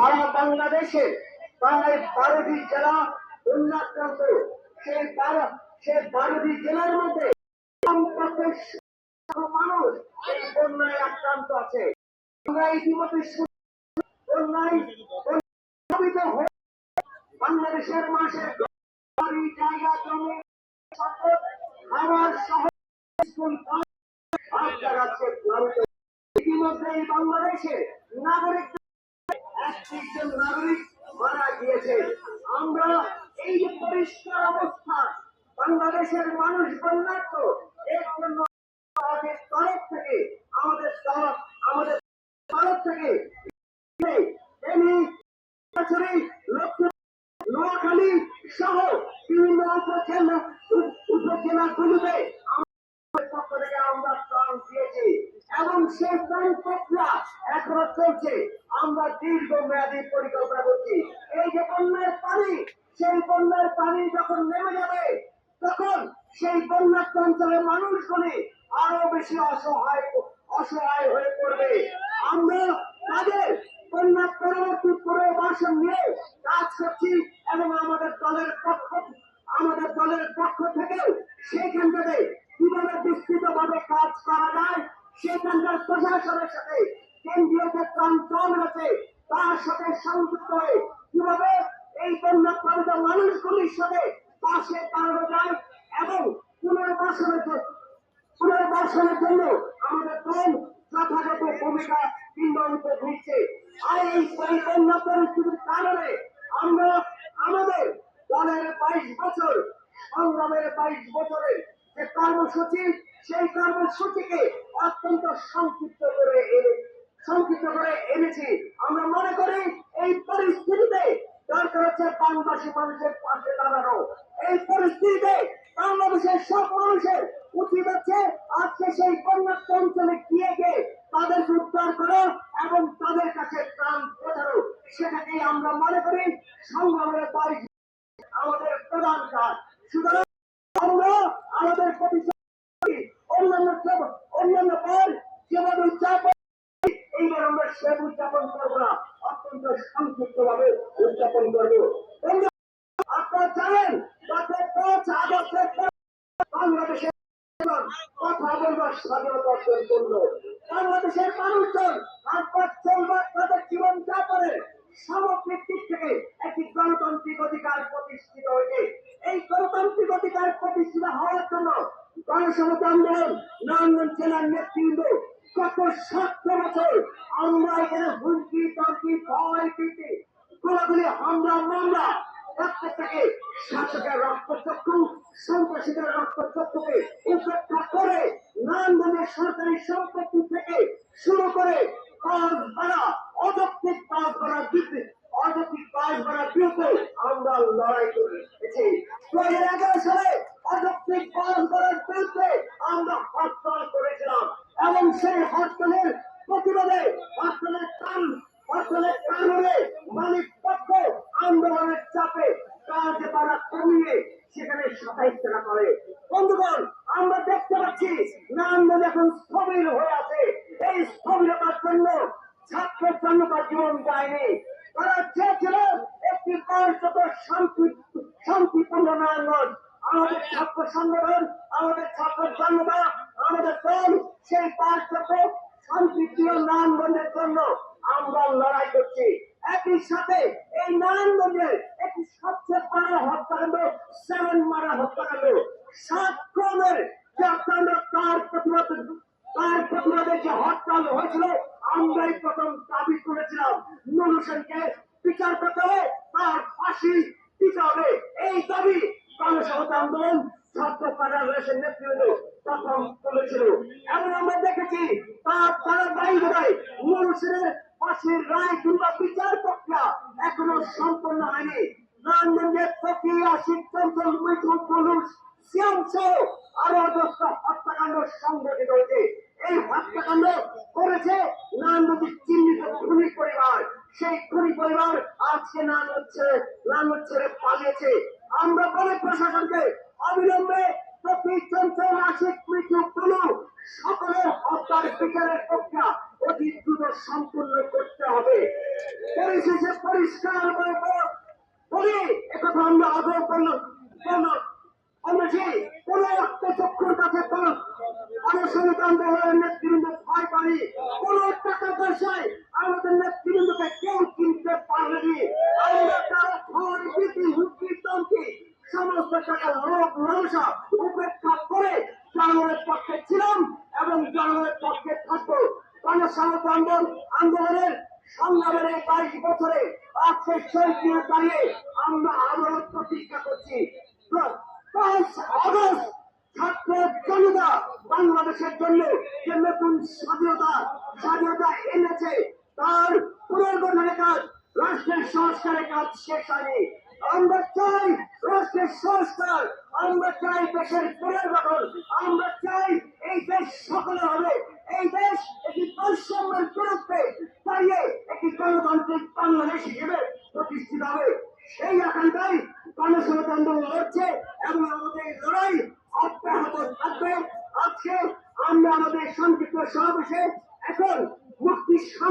সারা বাংলাদেশে প্রায় 12টি জেলা বন্যাক্রান্ত। সেই 12টি জেলার মধ্যে মানুষ এই বন্যায় আক্রান্ত আছে। আমরা ইতিমধ্যে বন্যায় বাংলাদেশের মানুষের বাড়ি জায়গা জমি খাবার সহ ইতিমধ্যে বাংলাদেশে নাগরিক একজন নাগরিক মারা গিয়েছে। আমরা এই যে পরিষ্কার অবস্থা বাংলাদেশের মানুষ বন্যার্থ, এর জন্য তরফ থেকে আমাদের তরফ থেকে নোয়াখালী সহ বিভিন্ন উপজেলাগুলিতে পক্ষ থেকে আমরা ত্রাণ দিয়েছি এবং সেই ত্রাণ প্রক্রিয়া এখনো চলছে। আমরা দীর্ঘমেয়াদী পরিকল্পনা করছি। এই যে বন্যার পানি, সেই বন্যার পানি যখন নেমে যাবে তখন সেই বন্যাক্ত অঞ্চলের মানুষগুলি আরো বেশি অসহায় হয়ে পড়বে। আমরা তাদের বন্যা পরবর্তী পুনর্বাসন নিয়ে কাজ করছি এবং আমাদের দলের পক্ষ থেকেও সেইখান থেকে কিভাবে বিস্তৃত ভাবে কাজ করা যায়, সেখানকার প্রশাসনের সাথে কেন্দ্রীয় যে ত্রাণ আছে তার সাথে সংযুক্ত হয়ে কিভাবে এই বন্যা প্লাবিত মানুষগুলির সাথে পাশে দাঁড়ানো যায় এবং পুনর্বাসনের জন্য আমাদের দল যথাযথ ভূমিকা নির্ধারিত হচ্ছে। আর এই বন্যা পরিস্থিতির কারণে আমরা আমাদের দলের 22 বছর সংগ্রামের 22 বছরের যে কর্মসূচি, সেই কর্মসূচিকে অত্যন্ত সংক্ষিপ্ত করে এনেছি। আমরা মনে করি এই পরিস্থিতিতে দরকার হচ্ছে বাংলাদেশি মানুষের পাশে দাঁড়ানো। এই পরিস্থিতিতে বাংলাদেশের সব মানুষের উচিত হচ্ছে আজকে সেই বন্যাক্ত অঞ্চলে গিয়ে তাদেরকে উদ্ধার করো এবং তাদের কাছে ত্রাণ পৌঁছানো। সেটাকেই আমরা মনে করি সংগ্রামের আমাদের প্রধান কাজ। সুতরাং আমরা আমাদের অন্যান্য পর যেভাবে এইবার আমরা সেব উদযাপন করবো না, অত্যন্ত সংক্ষিপ্ত ভাবে উদযাপন করবো। আপনারা জানেন গত 5 আগস্টের বাংলাদেশের কথা বলবার স্বাধীনতা অর্জন করলো। বাংলাদেশের মানুষজন আপনার চলবার তাদের জীবন যাপনে সামগ্রিক দিক থেকে একটি গণতান্ত্রিক অধিকার প্রতিষ্ঠিত হয়েছে। এই গণতান্ত্রিক অধিকার প্রতিষ্ঠিত হওয়ার জন্য গণসমতা আন্দোলন নারায়ণগঞ্জ জেলার নেতৃবৃন্দ গত 7 বছর আমরা এখানে হুমকি তর্কি ভয় ভীতি গোলাগুলি হামলা মামলা প্রত্যেকটাকে শাসকের রক্তচক্ষু সন্ত্রাসীদের রক্তচক্ষুকে উপেক্ষা করে নারায়ণগঞ্জের সরকারি সম্পত্তি থেকে শুরু করে অযৌক্তিক কাজ করার বিরুদ্ধে আমরা লড়াই করেছি। 2011 সালে অযৌক্তিক কাজ করার বিরুদ্ধে আমরা হরতাল করেছিলাম এবং সেই হরতালের প্রতিবাদে হরতালের কারণে মালিক পক্ষ আন্দোলনের চাপে কাজ তারা কমিয়ে সেখানে 27 টাকা করে। বন্ধুগণ, আমরা দেখতে পাচ্ছি নারায়ণগঞ্জ এখন স্থবির হয়ে আছে। এই স্থবিরতার জন্য ছাত্রের জন্য তার জীবন যায়নি। তারা চেয়েছিল একটি কার্যত শান্তিপূর্ণ নারায়ণগঞ্জ। আমাদের ছাত্র সংগঠন, আমাদের ছাত্র জনতা, আমাদের দল সেই কার্যত শান্তিপ্রিয় নারায়ণগঞ্জের জন্য আমরা লড়াই করছি। একই সাথে এই নারায়ণগঞ্জের একটি সবচেয়ে বড় হত্যাকাণ্ড 7 মারা হত্যাকাণ্ড 7 ক্রমের হত্যাকাণ্ড, তার প্রতিবাদে যে হরতাল হয়েছিল আমরাই প্রথম দাবি করেছিলাম নুর হোসেনকে বিচার করতে হবে, তার ফাঁসি দিতে হবে। এই দাবি গণসমতা আন্দোলন ছাত্র ফেডারেশন নেতৃবৃন্দ প্রথম তুলেছিল এবং আমরা দেখেছি তারা ধারাবাহিকতায় নুর হোসেনের ফাঁসির রায় কিংবা বিচার প্রক্রিয়া এখনো সম্পন্ন হয়নি। নারায়ণগঞ্জের প্রক্রিয়া শিক্ষাঞ্চল মিঠুন পুলিশ সিয়াম সহ আরো 10টা হত্যাকাণ্ড সংঘটিত হয়েছে। এই হত্যাকাণ্ড করেছে নারায়ণগঞ্জের চিহ্নিত খুনি পরিবার। সেই খুনি পরিবার আজকে নারায়ণগঞ্জ ছেড়ে পালিয়েছে। আমরা বলে প্রশাসনকে অবিলম্বে প্রতি চঞ্চল আশিক মৃত্যু সকলের হত্যার বিচারের প্রক্রিয়া অতি দ্রুত সম্পূর্ণ করতে হবে। পরিশেষে পরিষ্কার বলি একথা আমরা আদৌ করলাম। আমরা যে কোন একটা চক্ষুর কাছে অনশনিত আন্দোলনের নেতৃবৃন্দ ভয় পাই, কোন টাকা পয়সায় আমাদের নেতৃবৃন্দকে কেউ কিনতে পারেনি। আমরা তারা ভয় ভীতি হুমকি টমকি সমস্ত টাকা লোক লালসা উপেক্ষা করে জনগণের পক্ষে ছিলাম এবং জনগণের পক্ষে থাকবো। গণস্বাস্থ্য আন্দোলনের সংগ্রামের এই 22 বছরে আজকে শহীদ মিনার দাঁড়িয়ে আমরা আবারও প্রতিজ্ঞা করছি, 5 আগস্ট ছাত্র জনতা বাংলাদেশের জন্য যে নতুন স্বাধীনতা এনেছে তার পুনর্গঠনের কাজ, রাষ্ট্রের সংস্কারের কাজ শেষ হয়নি। আমরা চাই রাষ্ট্রের সংস্কার, আমরা চাই দেশের পুনর্গঠন, আমরা চাই এই দেশ সকলে হবে, এই দেশ একটি বৈষম্যের বিরুদ্ধে দাঁড়িয়ে একটি গণতান্ত্রিক বাংলাদেশ হিসেবে প্রতিষ্ঠিত হবে। সেই আকাঙ্ক্ষায় গণস্বাস্থ্য আন্দোলন লড়ছে এবং আমাদের এই লড়াই অব্যাহত থাকবে। আজকে আমরা আমাদের সংক্ষিপ্ত সমাবেশে এখন মুক্তি